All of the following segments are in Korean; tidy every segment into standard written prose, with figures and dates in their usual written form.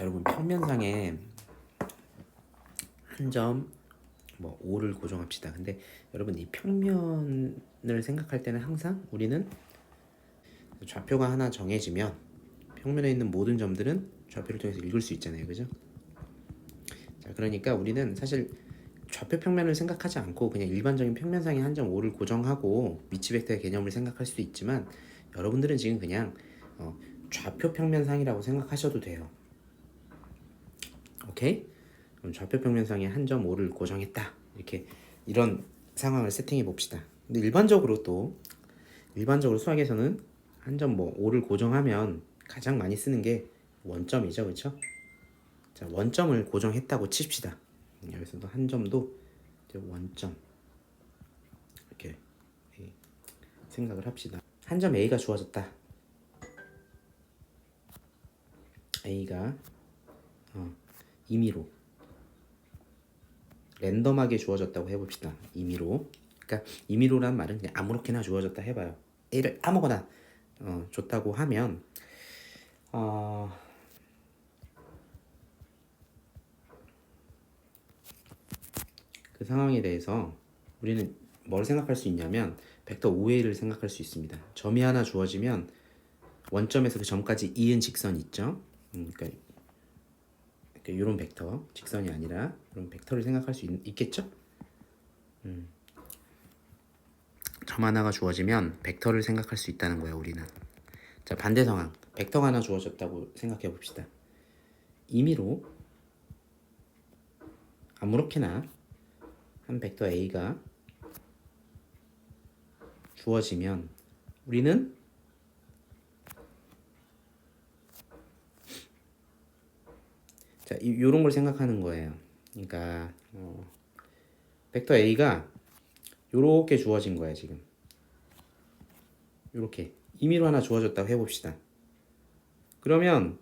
여러분 평면상에 한 점 뭐 5를 고정합시다. 근데 여러분 이 평면을 생각할 때는 항상 우리는 좌표가 하나 정해지면 평면에 있는 모든 점들은 좌표를 통해서 읽을 수 있잖아요. 그죠? 자, 그러니까 우리는 사실 좌표 평면을 생각하지 않고 그냥 일반적인 평면상에 한 점 5를 고정하고 위치 벡터의 개념을 생각할 수도 있지만 여러분들은 지금 그냥 좌표 평면상이라고 생각하셔도 돼요. 오케이? 그럼 좌표 평면상에 한 점 5를 고정했다. 이렇게 이런 상황을 세팅해 봅시다. 근데 일반적으로 수학에서는 한 점 뭐 5를 고정하면 가장 많이 쓰는 게 원점이죠. 그렇죠? 자, 원점을 고정했다고 칩시다. 여기서도 한 점도 원점 이렇게 생각을 합시다. 한 점 A가 주어졌다. A가 임의로 랜덤하게 주어졌다고 해봅시다. 임의로. 그러니까 임의로란 말은 그냥 아무렇게나 주어졌다 해봐요. A를 아무거나 줬다고 하면 그 상황에 대해서 우리는 뭘 생각할 수 있냐면 벡터 5A를 생각할 수 있습니다. 점이 하나 주어지면 원점에서 그 점까지 이은 직선이 있죠. 그러니까 이런 벡터, 직선이 아니라 이런 벡터를 생각할 수 있겠죠? 점 하나가 주어지면 벡터를 생각할 수 있다는 거예요, 우리는. 자, 반대 상황. 벡터가 하나 주어졌다고 생각해 봅시다. 임의로 아무렇게나 한 벡터 A가 주어지면 우리는 자, 요런 걸 생각하는 거예요. 그러니까 벡터 A가 요렇게 주어진 거예요, 지금. 요렇게 임의로 하나 주어졌다고 해봅시다. 그러면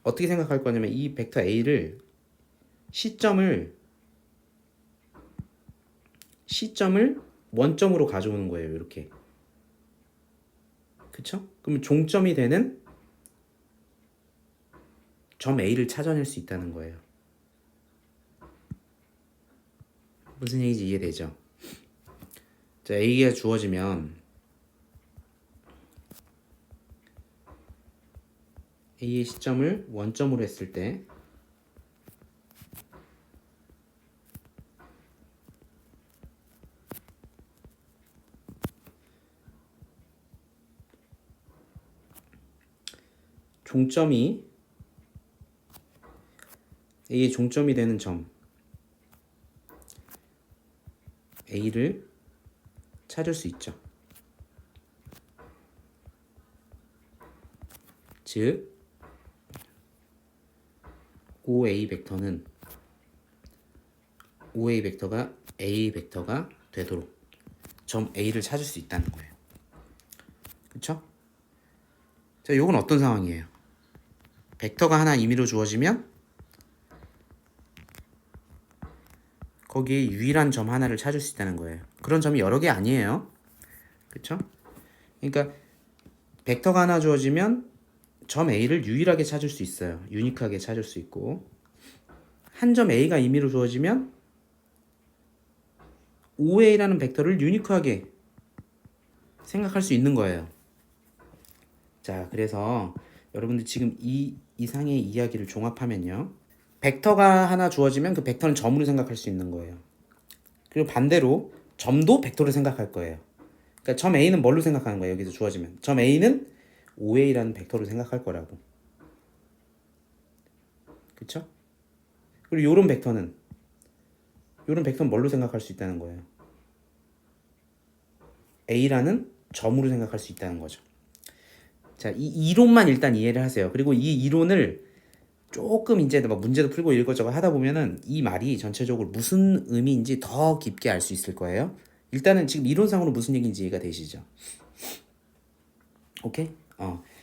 어떻게 생각할 거냐면 이 벡터 A를 시점을 원점으로 가져오는 거예요. 이렇게. 그쵸? 그럼 종점이 되는 점 A를 찾아낼 수 있다는 거예요. 무슨 얘기인지 이해되죠? 자, A가 주어지면 A의 시점을 원점으로 했을 때 A의 종점이 되는 점 A를 찾을 수 있죠. 즉 OA 벡터가 A 벡터가 되도록 점 A를 찾을 수 있다는 거예요. 그쵸? 자, 요건 어떤 상황이에요? 벡터가 하나 임의로 주어지면 거기에 유일한 점 하나를 찾을 수 있다는 거예요. 그런 점이 여러 개 아니에요. 그쵸? 그러니까 벡터가 하나 주어지면 점 A를 유일하게 찾을 수 있어요. 유니크하게 찾을 수 있고 한 점 A가 임의로 주어지면 OA라는 벡터를 유니크하게 생각할 수 있는 거예요. 자, 그래서 여러분들 지금 이 이상의 이야기를 종합하면요. 벡터가 하나 주어지면 그 벡터는 점으로 생각할 수 있는 거예요. 그리고 반대로 점도 벡터로 생각할 거예요. 그러니까 점 A는 뭘로 생각하는 거예요? 여기서 주어지면 점 A는 OA라는 벡터로 생각할 거라고. 그쵸? 그리고 요런 벡터는 뭘로 생각할 수 있다는 거예요? A라는 점으로 생각할 수 있다는 거죠. 자, 이 이론만 일단 이해를 하세요. 그리고 이 이론을 조금 이제 막 문제도 풀고 이것저것 하다 보면은 이 말이 전체적으로 무슨 의미인지 더 깊게 알 수 있을 거예요. 일단은 지금 이론상으로 무슨 얘기인지 이해가 되시죠? 오케이?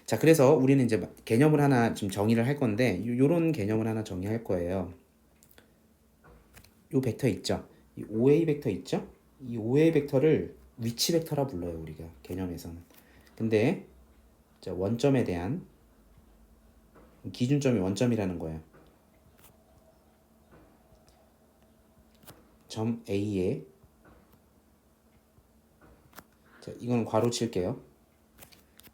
자, 그래서 우리는 이제 개념을 하나 좀 정의를 할 건데 요런 개념을 하나 정의할 거예요. 요 벡터 있죠? 이 OA 벡터 있죠? 이 OA 벡터를 위치 벡터라 불러요, 우리가 개념에서는. 근데 자, 원점에 대한 기준점이 원점이라는 거예요. 점 A에, 자, 이건 괄호 칠게요.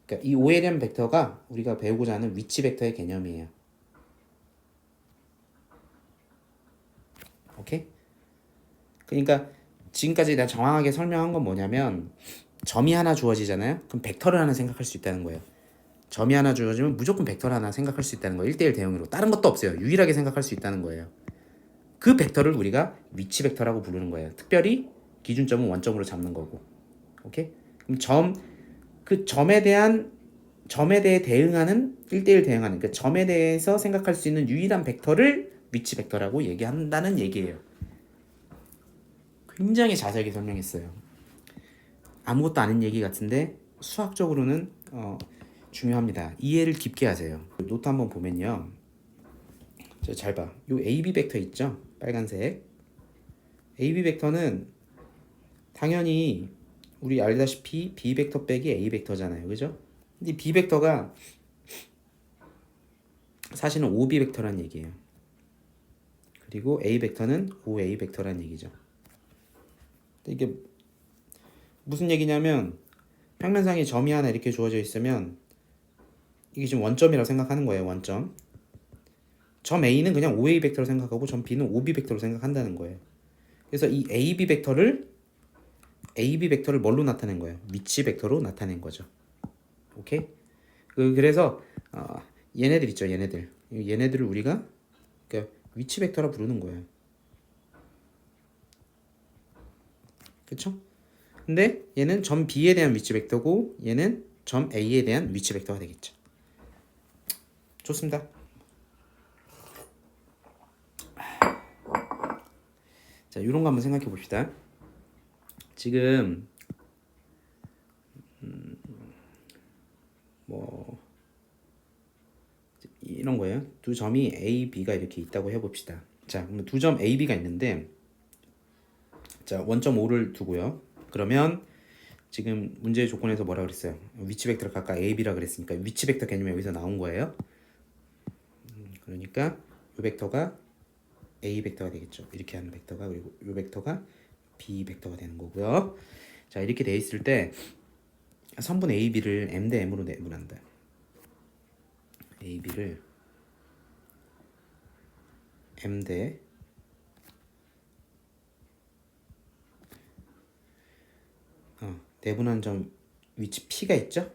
그러니까 이 O에 대한 벡터가 우리가 배우고자 하는 위치 벡터의 개념이에요. 오케이? 그러니까 지금까지 내가 정확하게 설명한 건 뭐냐면 점이 하나 주어지잖아요. 그럼 벡터를 하나 생각할 수 있다는 거예요. 점이 하나 주어지면 무조건 벡터를 하나 생각할 수 있다는 거예요. 1대1 대응으로. 다른 것도 없어요. 유일하게 생각할 수 있다는 거예요. 그 벡터를 우리가 위치 벡터라고 부르는 거예요. 특별히 기준점은 원점으로 잡는 거고. 오케이? 그럼 그 점에 대해 대응하는 1대1 대응하는 그 점에 대해서 생각할 수 있는 유일한 벡터를 위치 벡터라고 얘기한다는 얘기예요. 굉장히 자세하게 설명했어요. 아무것도 아닌 얘기 같은데 수학적으로는 중요합니다. 이해를 깊게 하세요. 노트 한번 보면요. 잘 봐. 요 AB 벡터 있죠? 빨간색. AB 벡터는 당연히 우리 알다시피 B 벡터 빼기 A 벡터잖아요. 그죠? 근데 B 벡터가 사실은 OB 벡터란 얘기예요. 그리고 A 벡터는 OA 벡터란 얘기죠. 이게 무슨 얘기냐면 평면상에 점이 하나 이렇게 주어져 있으면 이게 지금 원점이라고 생각하는 거예요. 원점. 점 A는 그냥 OA 벡터로 생각하고 점 B는 OB 벡터로 생각한다는 거예요. 그래서 이 AB 벡터를 뭘로 나타낸 거예요? 위치 벡터로 나타낸 거죠. 오케이? 그래서 얘네들 있죠. 얘네들을 우리가 그러니까 위치 벡터라 부르는 거예요. 그쵸? 근데 얘는 점 B에 대한 위치 벡터고 얘는 점 A에 대한 위치 벡터가 되겠죠. 좋습니다. 자, 이런 거 한번 생각해 봅시다. 지금 뭐 이런 거예요. 두 점이 A, B가 이렇게 있다고 해봅시다. 자, 그러면 두 점 A, B가 있는데 자, 원점 O를 두고요. 그러면 지금 문제의 조건에서 뭐라 그랬어요? 위치 벡터를 각각 A, B라 그랬으니까 위치 벡터 개념이 여기서 나온 거예요. 그러니까 이 벡터가 A 벡터가 되겠죠. 이렇게 하는 벡터가. 그리고 이 벡터가 B 벡터가 되는 거고요. 자, 이렇게 돼 있을 때 선분 A, B를 M 대 M으로 내분한다. A, B를 M 대 내분한 점 위치 P가 있죠?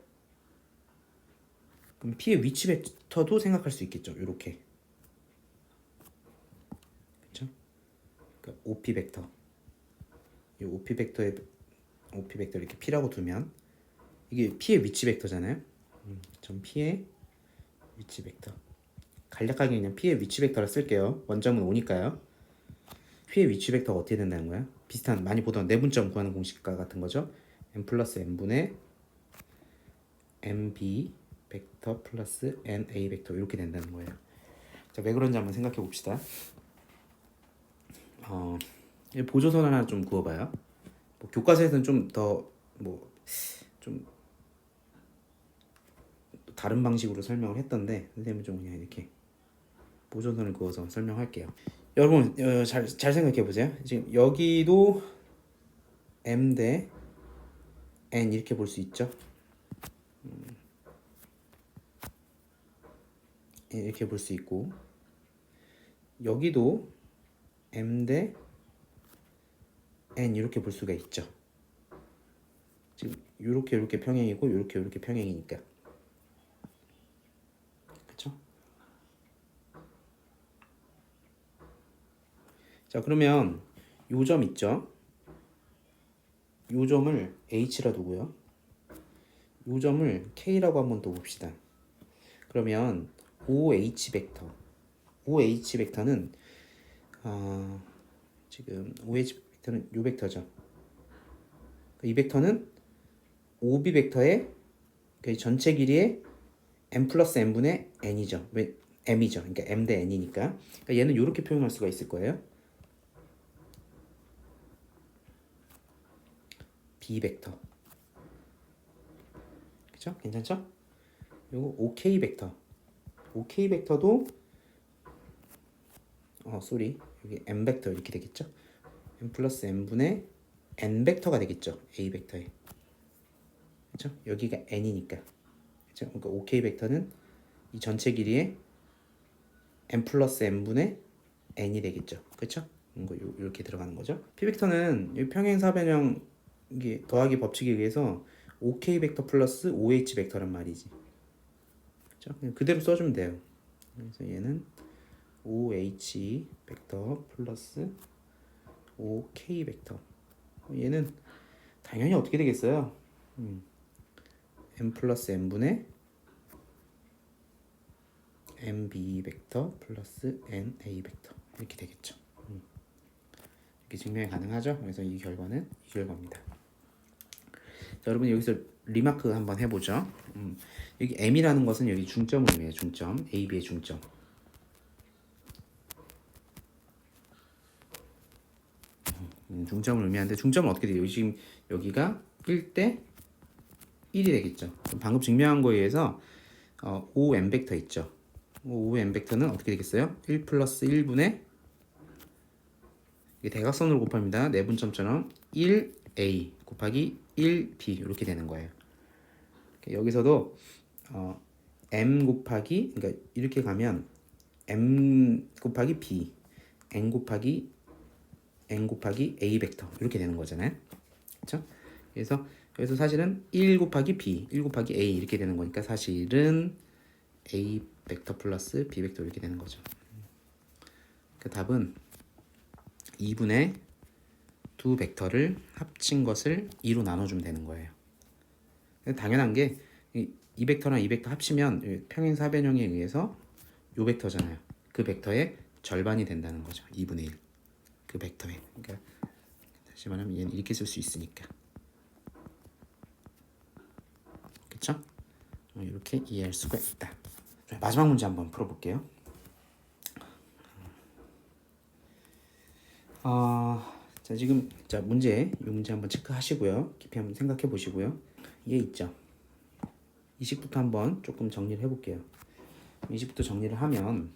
그럼 P의 위치 벡터도 생각할 수 있겠죠. 이렇게. 그렇죠? 그러니까 OP 벡터. 이 OP 벡터를 이렇게 P라고 두면 이게 P의 위치 벡터잖아요. 점 P의 위치 벡터. 간략하게 그냥 P의 위치 벡터를 쓸게요. 원점은 O니까요. P의 위치 벡터가 어떻게 된다는 거야? 비슷한 많이 보던 내분점 구하는 공식과 같은 거죠. M 플러스 N분의 MB 벡터 플러스 NA 벡터 이렇게 된다는 거예요. 자, 왜 그런지 한번 생각해 봅시다. 보조선 하나 좀 그어봐요. 뭐 교과서에서는 좀 더 좀 다른 방식으로 설명을 했던데 선생님은 좀 그냥 이렇게 보조선을 그어서 설명할게요. 여러분 잘 생각해 보세요. 지금 여기도 M 대 N 이렇게 볼 수 있죠. 이렇게 볼 수 있고 여기도 M 대 N 이렇게 볼 수가 있죠. 지금 이렇게 평행이고 이렇게 평행이니까. 그렇죠? 자, 그러면 요 점 있죠? 요 점을 H라 두고요. 요 점을 K라고 한번 더 봅시다. 그러면 OH 벡터는 지금 OH 벡터는 요 벡터죠. 이 벡터는 OB 벡터의 그 전체 길이의 M 플러스 N분의 N이죠. 왜 M이죠. 그러니까 M 대 N이니까. 그러니까 얘는 이렇게 표현할 수가 있을 거예요. B 벡터. 그죠? 괜찮죠? 요거 OK 벡터. OK 벡터도 여기 M 벡터 이렇게 되겠죠? n 플러스 n분의 n 벡터가 되겠죠. a 벡터에. 그렇죠? 여기가 n이니까. 그렇죠? 그러니까 OK 벡터는 이 전체 길이의 n 플러스 n분의 n이 되겠죠. 그렇죠? 이렇게 들어가는 거죠. p 벡터는 이 평행사변형 이게 더하기 법칙에 의해서 OK 벡터 플러스 OH 벡터란 말이지. 그렇죠? 그대로 써주면 돼요. 그래서 얘는 OH 벡터 플러스 OK 벡터. 얘는 당연히 어떻게 되겠어요? n 플러스 n분의 nb 벡터 플러스 na 벡터 이렇게 되겠죠. 이렇게 증명이 가능하죠. 그래서 이 결과는 이 결과입니다. 자, 여러분 여기서 리마크 한번 해보죠. 여기 m이라는 것은 여기 중점을 의미해요. 중점, AB의 중점. 중점을 의미하는데 중점은 어떻게 돼요? 지금 여기가 1대 1이 되겠죠. 방금 증명한 거에 의해서 OM 벡터 있죠. OM 벡터는 어떻게 되겠어요? 1 플러스 1분의 대각선으로 곱합니다. 내분점처럼 1A 곱하기 1B 이렇게 되는 거예요. 여기서도 M 곱하기 그러니까 이렇게 가면 M 곱하기 B N 곱하기 A 벡터 이렇게 되는 거잖아요. 그렇죠? 그래서 사실은 1 곱하기 B, 1 곱하기 A 이렇게 되는 거니까 사실은 A 벡터 플러스 B 벡터 이렇게 되는 거죠. 그 답은 2분의 두 벡터를 합친 것을 2로 나눠주면 되는 거예요. 당연한 게 이 벡터랑 이 벡터 합치면 평행사변형에 의해서 요 벡터잖아요. 그 벡터의 절반이 된다는 거죠. 2분의 1. 그 벡터에. 그러니까 다시 말하면 얘는 이렇게 쓸 수 있으니까. 그쵸? 이렇게 이해할 수가 있다. 마지막 문제 한번 풀어볼게요. 자 지금 이 문제 한번 체크하시고요. 깊이 한번 생각해 보시고요. 얘 있죠. 이식부터 한번 조금 정리를 해볼게요. 이식부터 정리를 하면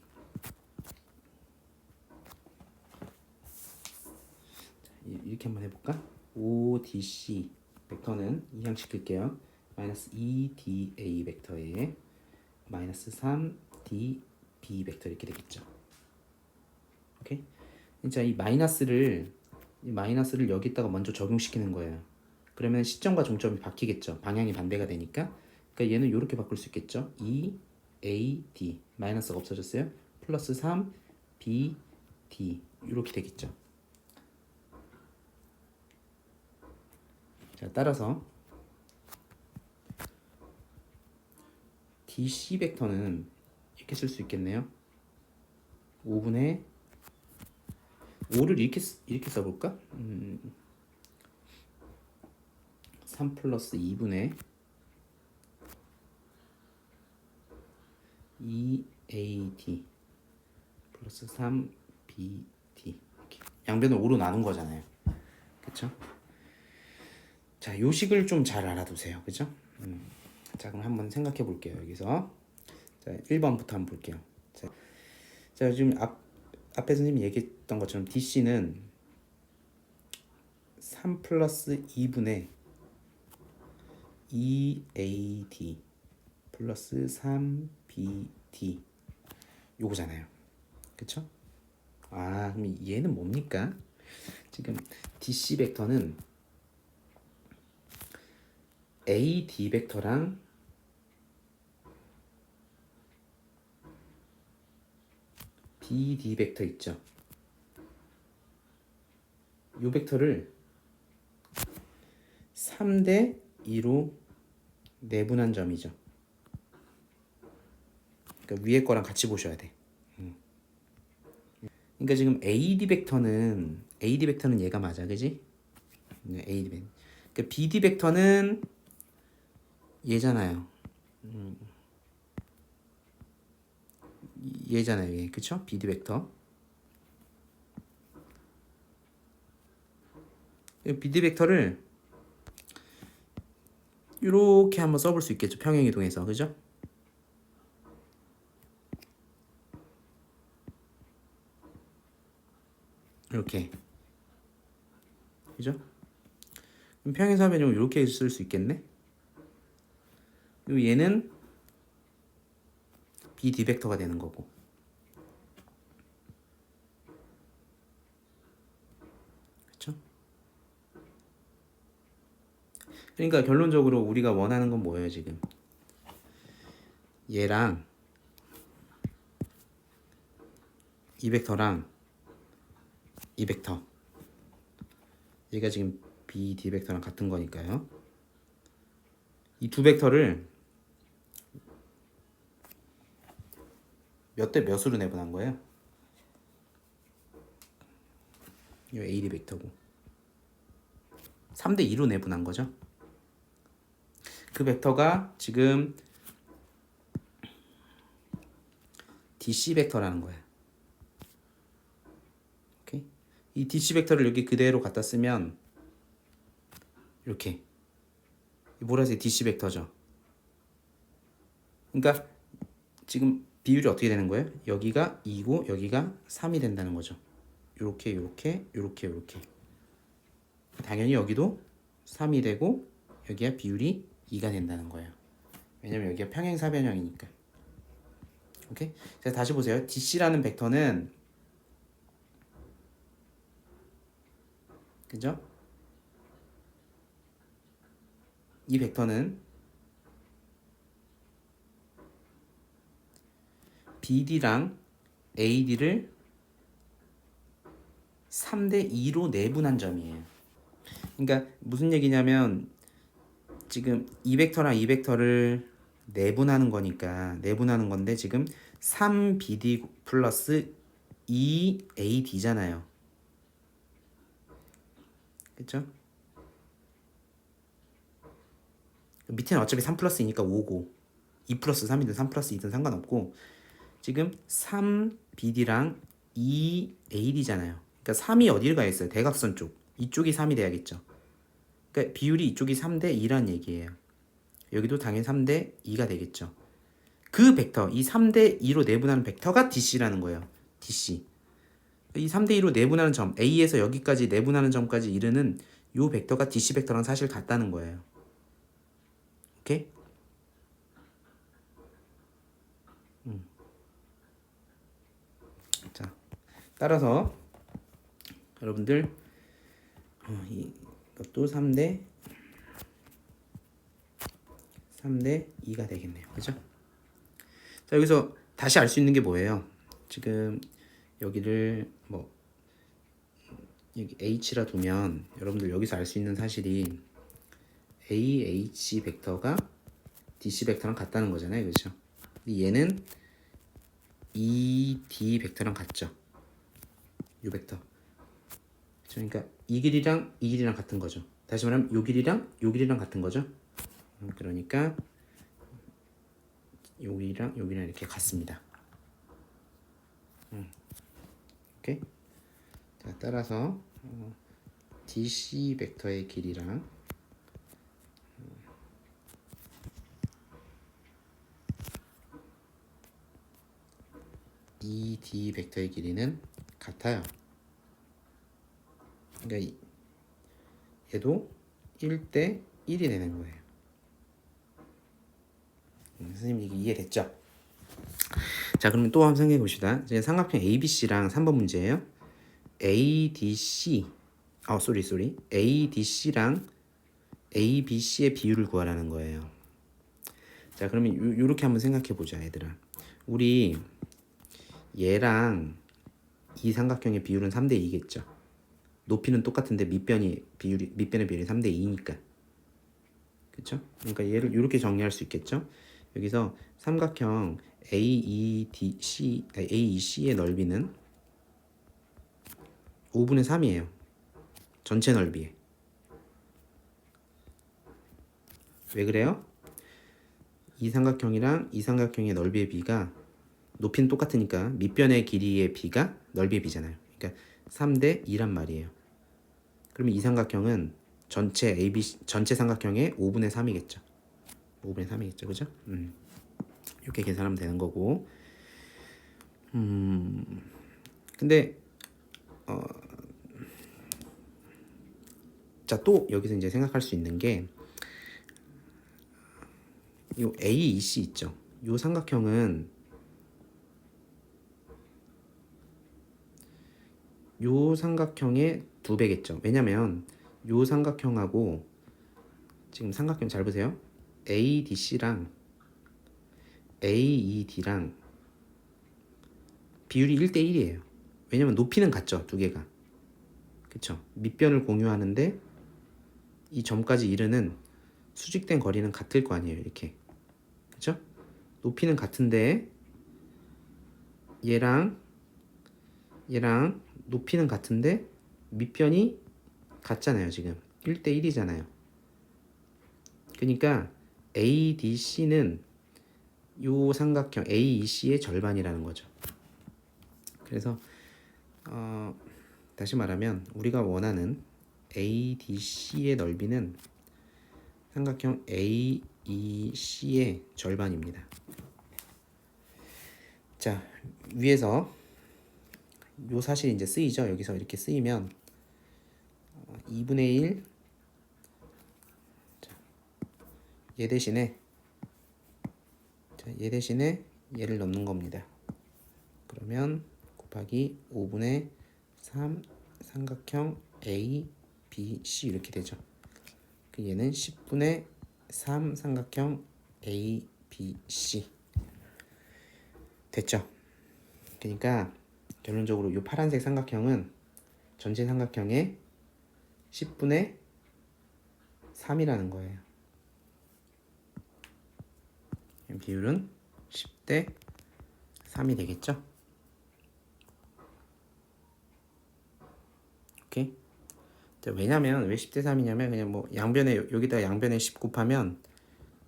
이렇게 한번 해볼까? ODC 벡터는 이항시킬게요. 마이너스 2DA 벡터에 마이너스 3DB 벡터 이렇게 되겠죠. 오케이? 진짜 이 마이너스를 여기다가 먼저 적용시키는 거예요. 그러면 시점과 종점이 바뀌겠죠. 방향이 반대가 되니까. 그러니까 얘는 이렇게 바꿀 수 있겠죠. 2AD 마이너스가 없어졌어요. 플러스 3BD 이렇게 되겠죠. 자, 따라서 DC 벡터는 이렇게 쓸 수 있겠네요. 5분의 5를 이렇게 써볼까? 3 플러스 2분의 2AD 플러스 3BD 이렇게. 양변을 5로 나눈 거잖아요. 그쵸? 자, 요식을 좀 잘 알아두세요. 그죠? 자, 그럼 한번 생각해 볼게요. 여기서 자, 1번부터 한번 볼게요. 자, 지금 앞에 선생님이 얘기했던 것처럼 DC는 3 플러스 2분의 2AD 플러스 3BD 요거잖아요. 그쵸? 그럼 얘는 뭡니까? 지금 DC 벡터는 AD 벡터랑 BD 벡터 있죠. 요 벡터를 3대 2로 내분한 점이죠. 그러니까 위에 거랑 같이 보셔야 돼. 그러니까 지금 AD 벡터는 얘가 맞아, 그지? AD 벡터. 그러니까 BD 벡터는 얘잖아요. 얘잖아요, 얘. 그쵸? BD 벡터. BD 벡터를 이렇게 한번 써볼 수 있겠죠. 평행이동해서. 그죠? 이렇게. 그죠? 그럼 평행사변형을 이렇게 쓸 수 있겠네. 그리고 얘는 BD 벡터가 되는 거고. 그렇죠? 그러니까 결론적으로 우리가 원하는 건 뭐예요, 지금? 얘랑 이 벡터랑 이 벡터. 얘가 지금 BD 벡터랑 같은 거니까요. 이 두 벡터를 몇 대 몇으로 내분한 거예요? 이 AD 벡터고 3대 2로 내분한 거죠. 그 벡터가 지금 DC 벡터라는 거예요. 오케이? 이 DC 벡터를 여기 그대로 갖다 쓰면 이렇게 이 보라색 DC 벡터죠. 그러니까 지금 비율이 어떻게 되는 거예요? 여기가 2고 여기가 3이 된다는 거죠. 요렇게 요렇게 요렇게 요렇게. 당연히 여기도 3이 되고 여기가 비율이 2가 된다는 거예요. 왜냐면 여기가 평행사변형이니까. 오케이? 자, 다시 보세요. DC라는 벡터는 그죠? 이 벡터는 BD랑 AD를 3대 2로 내분한 점이에요. 그러니까 무슨 얘기냐면 지금 이 벡터랑 이 벡터를 내분하는 거니까 내분하는 건데 지금 3BD 플러스 2AD잖아요. 그쵸? 밑에는 어차피 3 플러스이니까 5고 2 플러스 3이든 3 플러스 2든 상관없고 지금 3BD랑 2AD잖아요. 그러니까 3이 어디를 가 있어요? 대각선 쪽. 이쪽이 3이 돼야겠죠. 그러니까 비율이 이쪽이 3대 2란 얘기예요. 여기도 당연히 3대 2가 되겠죠. 그 벡터, 이 3대 2로 내분하는 벡터가 DC라는 거예요. DC. 이 3대 2로 내분하는 점, A에서 여기까지 내분하는 점까지 이르는 요 벡터가 DC 벡터랑 사실 같다는 거예요. 오케이? 자, 따라서 여러분들 이것도 3대 2가 되겠네요. 그죠? 자, 여기서 다시 알 수 있는 게 뭐예요? 지금 여기를 뭐 여기 H라 두면 여러분들 여기서 알 수 있는 사실이 AH 벡터가 DC 벡터랑 같다는 거잖아요. 그렇죠? 얘는 ED 벡터랑 같죠. 이 벡터. 그러니까 이 길이랑 이 길이랑 같은 거죠. 다시 말하면 요 길이랑 요 길이랑 같은 거죠. 그러니까 요 길이랑 요 길이랑 이렇게 같습니다. 오케이? 자, 따라서 DC 벡터의 길이랑 ED 벡터의 길이는 같아요. 그러니까 얘도 1대 1이 되는 거예요. 선생님 이게 이해됐죠? 자, 그러면 또 한번 생각해 봅시다. 이제 삼각형 ABC랑 3번 문제예요. ADC ADC랑 ABC의 비율을 구하라는 거예요. 자, 그러면 요렇게 한번 생각해 보자, 얘들아. 우리 얘랑 이 삼각형의 비율은 3대 2겠죠. 높이는 똑같은데 밑변의 비율이 3대 2니까. 그렇죠? 그러니까 얘를 이렇게 정리할 수 있겠죠? 여기서 삼각형 AEC의 넓이는 5분의 3이에요. 전체 넓이에. 왜 그래요? 이 삼각형이랑 이 삼각형의 넓이의 비가 높이는 똑같으니까 밑변의 길이의 비가 넓이의 비잖아요. 그러니까 3대 2란 말이에요. 그러면 이 삼각형은 전체 삼각형의 5분의 3이겠죠. 5분의 3이겠죠. 그죠? 이렇게 계산하면 되는 거고. 근데 자, 또 여기서 이제 생각할 수 있는 게 이 AEC 있죠. 이 삼각형은 요 삼각형의 2배겠죠. 왜냐면 요 삼각형하고 지금 삼각형 잘 보세요. ADC랑 AED랑 비율이 1대1이에요. 왜냐면 높이는 같죠. 두 개가. 그쵸? 밑변을 공유하는데 이 점까지 이르는 수직된 거리는 같을 거 아니에요. 이렇게. 그쵸? 높이는 같은데 얘랑 높이는 같은데 밑변이 같잖아요. 지금 1대1이잖아요. 그러니까 ADC는 요 삼각형 AEC의 절반이라는 거죠. 그래서 다시 말하면 우리가 원하는 ADC의 넓이는 삼각형 AEC의 절반입니다. 자, 위에서 요 사실이 이제 쓰이죠. 여기서 이렇게 쓰이면 2분의 1 얘 대신에 얘를 넣는 겁니다. 그러면 곱하기 5분의 3 삼각형 A, B, C 이렇게 되죠. 얘는 10분의 3 삼각형 A, B, C 됐죠. 그러니까 결론적으로 이 파란색 삼각형은 전체 삼각형의 10분의 3이라는 거예요. 비율은 10대 3이 되겠죠. 오케이. 자, 왜냐면 왜 10대 3이냐면 그냥 뭐 양변에 여기다 양변에 10 곱하면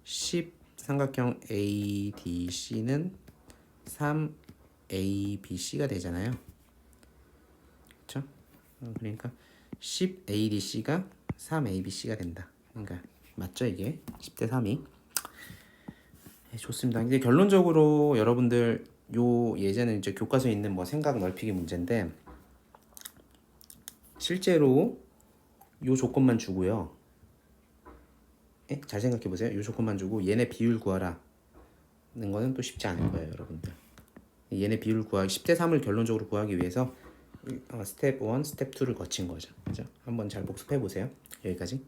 10 삼각형 ADC는 3 ABC가 되잖아요. 그렇죠? 그러니까 10 ADC가 3 ABC가 된다. 그러니까 맞죠 이게 10대 3이. 네, 좋습니다. 근데 결론적으로 여러분들 요 예제는 이제 교과서에 있는 뭐 생각 넓히기 문제인데 실제로 요 조건만 주고요. 예? 잘 생각해 보세요. 요 조건만 주고 얘네 비율 구하라는 거는 또 쉽지 않을 거예요, 여러분들. 얘네 비율 구하기 10대 3을 결론적으로 구하기 위해서 스텝 1, 스텝 2를 거친 거죠. 그죠? 한번 잘 복습해 보세요. 여기까지.